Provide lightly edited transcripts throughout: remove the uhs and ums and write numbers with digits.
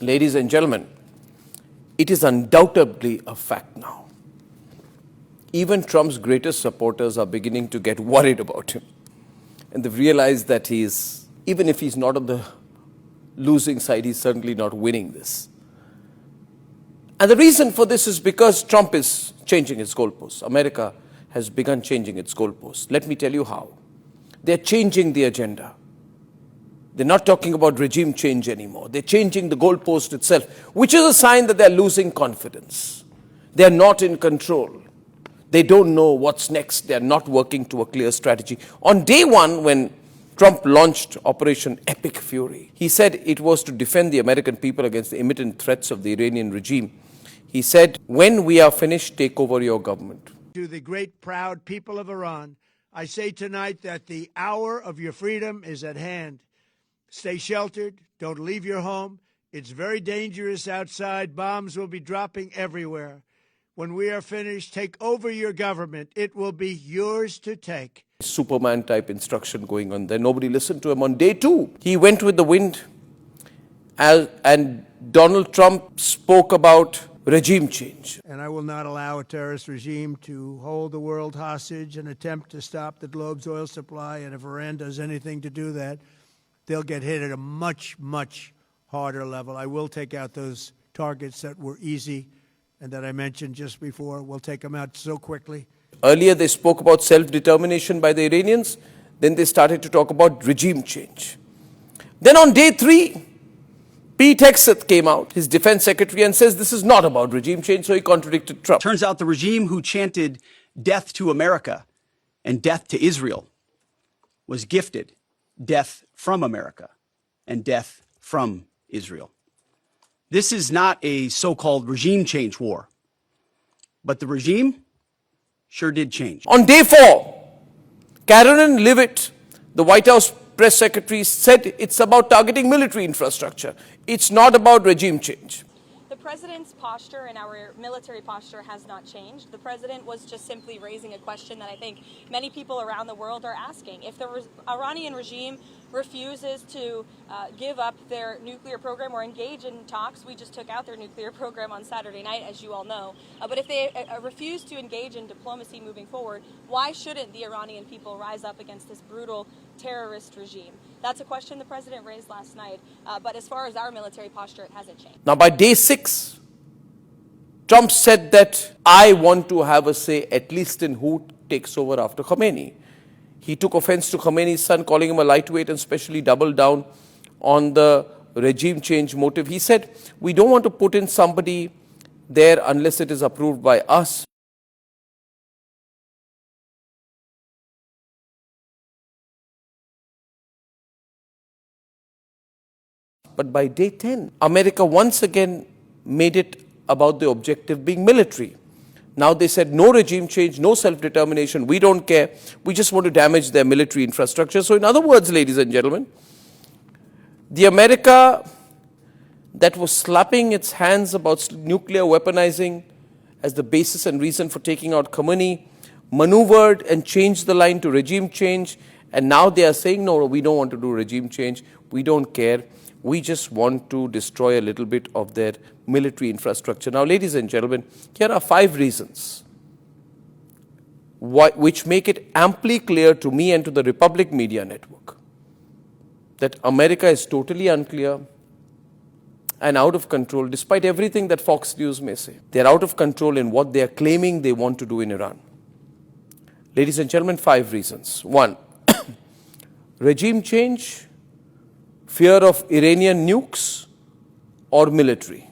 Ladies and gentlemen, it is undoubtedly a fact now. Even Trump's greatest supporters are beginning to get worried about him. And they've realized that even if he's not on the losing side, he's certainly not winning this. And the reason for this is because Trump is changing its goalposts. America has begun changing its goalposts. Let me tell you how. They're changing the agenda. They're not talking about regime change anymore. They're changing the goalpost itself, which is a sign that they're losing confidence. They're not in control. They don't know what's next. They're not working to a clear strategy. On day one, when Trump launched Operation Epic Fury, he said it was to defend the American people against the imminent threats of the Iranian regime. He said, when we are finished, take over your government. To the great, proud people of Iran, I say tonight that the hour of your freedom is at hand. Stay sheltered. Don't leave your home. It's very dangerous outside. Bombs will be dropping everywhere. When we are finished, take over your government. It will be yours to take. Superman type instruction going on there. Nobody listened to him. On day two, he went with the wind, and Donald Trump spoke about regime change. And I will not allow a terrorist regime to hold the world hostage and attempt to stop the globe's oil supply. And if Iran does anything to do that, they'll get hit at a much, much harder level. I will take out those targets that were easy and that I mentioned just before. We'll take them out so quickly. Earlier, they spoke about self-determination by the Iranians. Then they started to talk about regime change. Then on day three, Pete Hegseth came out, his defense secretary, and says this is not about regime change, so he contradicted Trump. Turns out the regime who chanted death to America and death to Israel was gifted death from America and death from Israel. This is not a so-called regime change war, but the regime sure did change. On day four, Karen Leavitt, the White House press secretary, said it's about targeting military infrastructure. It's not about regime change. The president's posture and our military posture has not changed. The president was just simply raising a question that I think many people around the world are asking. If the Iranian regime refuses to give up their nuclear program or engage in talks, we just took out their nuclear program on Saturday night, as you all know. But if they refuse to engage in diplomacy moving forward, why shouldn't the Iranian people rise up against this brutal terrorist regime? That's a question the president raised last night. But as far as our military posture, it hasn't changed. Now, by day six, Trump said that I want to have a say at least in who takes over after Khomeini. He took offense to Khomeini's son, calling him a lightweight, and especially doubled down on the regime change motive. He said, we don't want to put in somebody there unless it is approved by us. But by day 10, America once again made it about the objective being military. Now they said no regime change, no self-determination, we don't care, we just want to damage their military infrastructure. So in other words, ladies and gentlemen, the America that was slapping its hands about nuclear weaponizing as the basis and reason for taking out Khomeini maneuvered and changed the line to regime change, and now they are saying, no, we don't want to do regime change, we don't care. We just want to destroy a little bit of their military infrastructure. Now, ladies and gentlemen, here are 5 reasons which make it amply clear to me and to the Republic Media Network that America is totally unclear and out of control, despite everything that Fox News may say. They're out of control in what they are claiming they want to do in Iran. Ladies and gentlemen, 5 reasons. 1, regime change, fear of Iranian nukes, or military.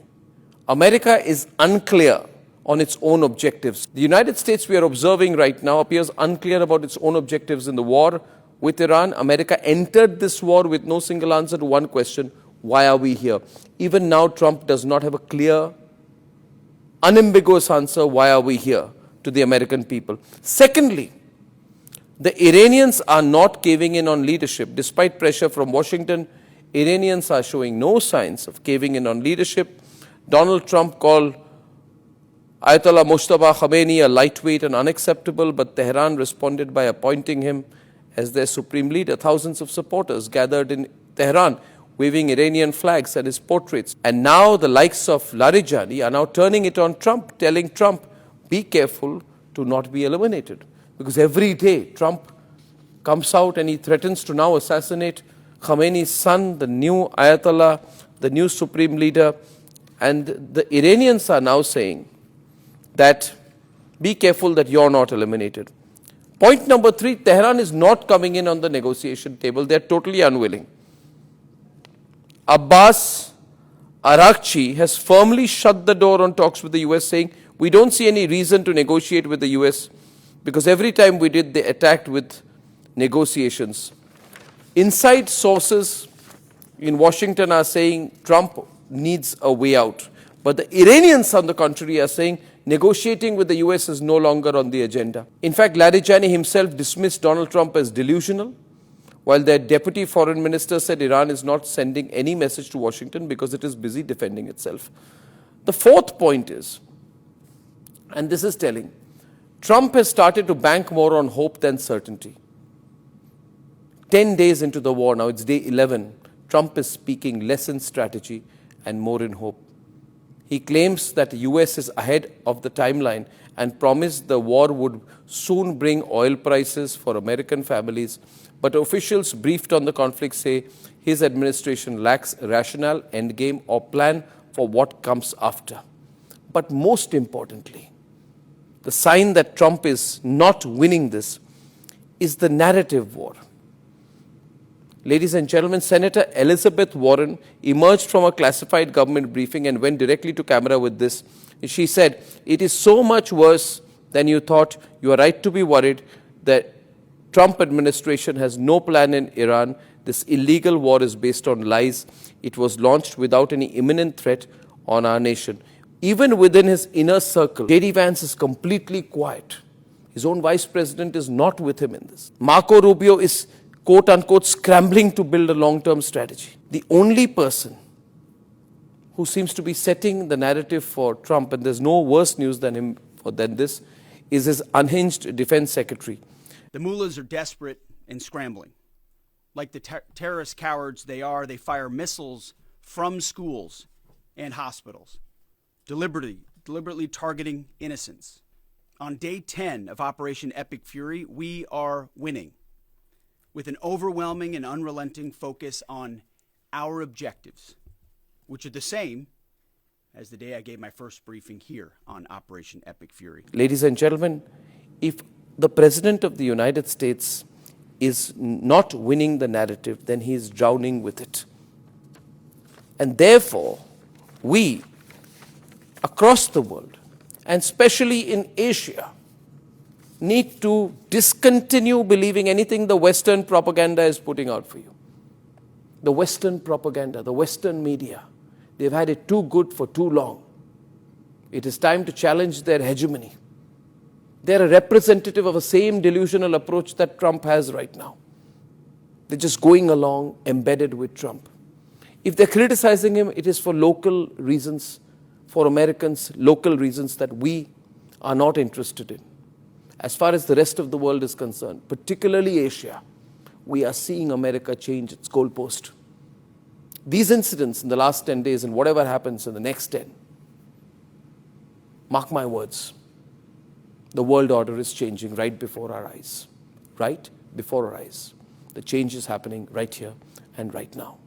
America is unclear on its own objectives. The United States, we are observing right now, appears unclear about its own objectives in the war with Iran. America entered this war with no single answer to one question: why are we here? Even now, Trump does not have a clear, unambiguous answer, why are we here, to the American people. Secondly, the Iranians are not caving in on leadership. Despite pressure from Washington, Iranians are showing no signs of caving in on leadership. Donald Trump called Ayatollah Mojtaba Khomeini a lightweight and unacceptable, but Tehran responded by appointing him as their supreme leader. Thousands of supporters gathered in Tehran waving Iranian flags at his portraits. And now the likes of Larijani are now turning it on Trump, telling Trump, be careful to not be eliminated. Because every day Trump comes out and he threatens to now assassinate Khamenei's son, the new Ayatollah, the new supreme leader. And the Iranians are now saying that be careful that you're not eliminated. Point number 3, Tehran is not coming in on the negotiation table. They're totally unwilling. Abbas Araghchi has firmly shut the door on talks with the US, saying, we don't see any reason to negotiate with the US because every time we did, they attacked with negotiations. Inside sources in Washington are saying Trump needs a way out. But the Iranians, on the contrary, are saying negotiating with the US is no longer on the agenda. In fact, Larijani himself dismissed Donald Trump as delusional, while their deputy foreign minister said Iran is not sending any message to Washington because it is busy defending itself. The fourth point is, and this is telling, Trump has started to bank more on hope than certainty. 10 days into the war, now it's day 11, Trump is speaking less in strategy and more in hope. He claims that the US is ahead of the timeline and promised the war would soon bring oil prices for American families. But officials briefed on the conflict say his administration lacks a rational endgame or plan for what comes after. But most importantly, the sign that Trump is not winning this is the narrative war. Ladies and gentlemen, Senator Elizabeth Warren emerged from a classified government briefing and went directly to camera with this. She said, it is so much worse than you thought. You are right to be worried that Trump administration has no plan in Iran. This illegal war is based on lies. It was launched without any imminent threat on our nation. Even within his inner circle, J.D. Vance is completely quiet. His own vice president is not with him in this. Marco Rubio is quote-unquote scrambling to build a long-term strategy. The only person who seems to be setting the narrative for Trump, and there's no worse news than him than this, is his unhinged defense secretary. The mullahs are desperate and scrambling. Like the terrorist cowards they are, they fire missiles from schools and hospitals, deliberately targeting innocents. On day 10 of Operation Epic Fury, we are winning, with an overwhelming and unrelenting focus on our objectives, which are the same as the day I gave my first briefing here on Operation Epic Fury. Ladies and gentlemen, if the President of the United States is not winning the narrative, then he is drowning with it. And therefore, we, across the world, and especially in Asia, need to discontinue believing anything the Western propaganda is putting out for you. The Western propaganda, the Western media, they've had it too good for too long. It is time to challenge their hegemony. They're a representative of the same delusional approach that Trump has right now. They're just going along embedded with Trump. If they're criticizing him, it is for local reasons, for Americans, local reasons that we are not interested in. As far as the rest of the world is concerned, particularly Asia, we are seeing America change its goalpost. These incidents in the last 10 days and whatever happens in the next 10, mark my words, the world order is changing right before our eyes. Right before our eyes. The change is happening right here and right now.